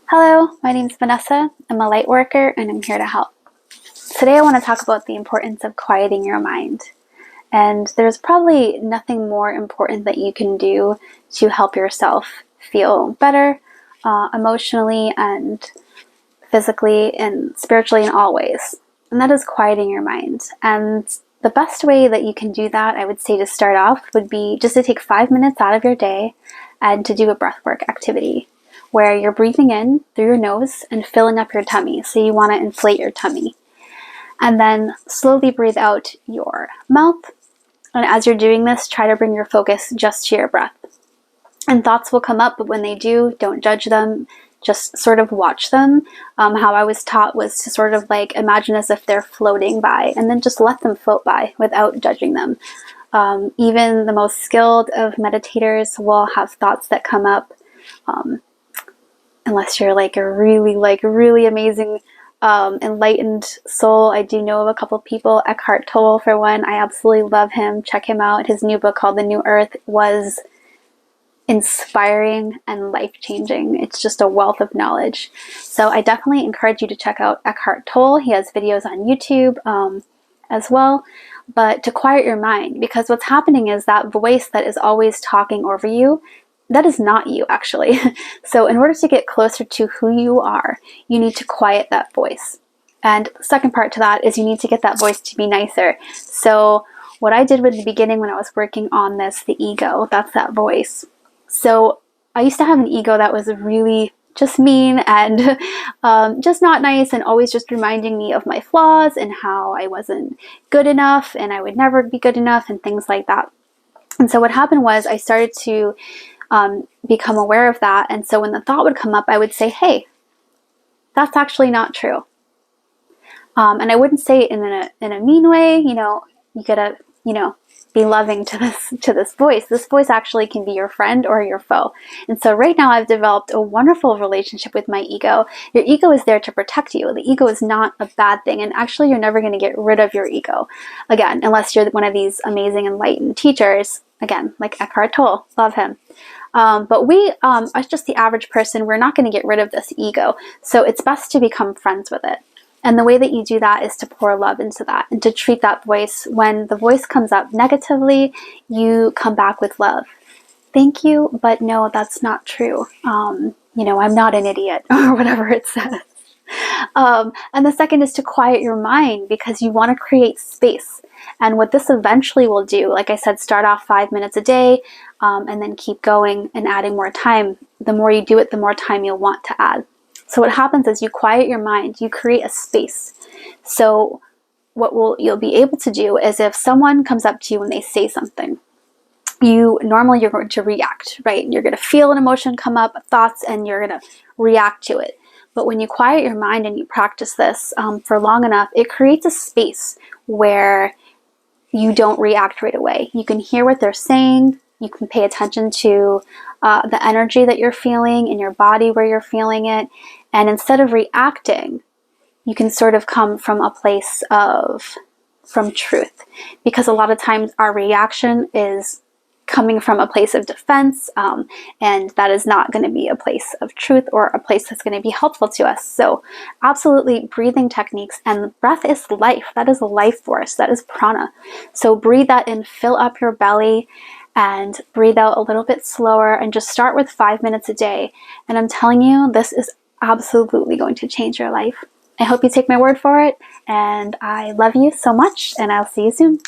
Hello, my name is Vanessa. I'm a light worker and I'm here to help. Today I want to talk about the importance of quieting your mind. And there's probably nothing more important that you can do to help yourself feel better emotionally and physically and spiritually in all ways. And that is quieting your mind. And the best way that you can do that, I would say to start off, would be just to take 5 minutes out of your day and to do a breathwork activity, where you're breathing in through your nose and filling up your tummy. So you want to inflate your tummy. And then slowly breathe out your mouth. And as you're doing this, try to bring your focus just to your breath. And thoughts will come up, but when they do, don't judge them. Just sort of watch them. How I was taught was to sort of like imagine as if they're floating by and then just let them float by without judging them. Even the most skilled of meditators will have thoughts that come up. Unless you're like a really amazing enlightened soul. I do know of a couple people, Eckhart Tolle for one. I absolutely love him. Check him out. His new book called The New Earth was inspiring and life-changing. It's just a wealth of knowledge. So I definitely encourage you to check out Eckhart Tolle. He has videos on YouTube as well. But to quiet your mind, because what's happening is that voice that is always talking over you, that is not you, actually. So in order to get closer to who you are, you need to quiet that voice. And the second part to that is you need to get that voice to be nicer. So what I did with the beginning when I was working on this, the ego, that's that voice. So I used to have an ego that was really just mean and just not nice and always just reminding me of my flaws and how I wasn't good enough and I would never be good enough and things like that. And so what happened was I started to become aware of that. And so when the thought would come up, I would say, hey, that's actually not true. And I wouldn't say it in a mean way. You gotta, be loving to this voice. This voice actually can be your friend or your foe. And so right now I've developed a wonderful relationship with my ego. Your ego is there to protect you. The ego is not a bad thing. And actually you're never going to get rid of your ego. Again, unless you're one of these amazing enlightened teachers. Again, like Eckhart Tolle, love him. But we, as just the average person, we're not going to get rid of this ego. So it's best to become friends with it. And the way that you do that is to pour love into that and to treat that voice. When the voice comes up negatively, you come back with love. Thank you, but no, that's not true. I'm not an idiot, or whatever it says. And the second is to quiet your mind, because you want to create space. And what this eventually will do, like I said, start off 5 minutes a day and then keep going and adding more time. The more you do it, the more time you'll want to add. So what happens is you quiet your mind, you create a space. So what you'll be able to do is if someone comes up to you and they say something, you're going to react, right? You're going to feel an emotion come up, thoughts, and you're going to react to it. But when you quiet your mind and you practice this for long enough, it creates a space where you don't react right away. You can hear what they're saying. You can pay attention to the energy that you're feeling in your body where you're feeling it. And instead of reacting, you can sort of come from a place from truth. Because a lot of times our reaction is coming from a place of defense, and that is not going to be a place of truth or a place that's going to be helpful to us. So absolutely, breathing techniques, and breath is life. That is a life force. That is prana. So breathe that in, fill up your belly, and breathe out a little bit slower, and just start with 5 minutes a day. And I'm telling you, this is absolutely going to change your life. I hope you take my word for it, and I love you so much, and I'll see you soon.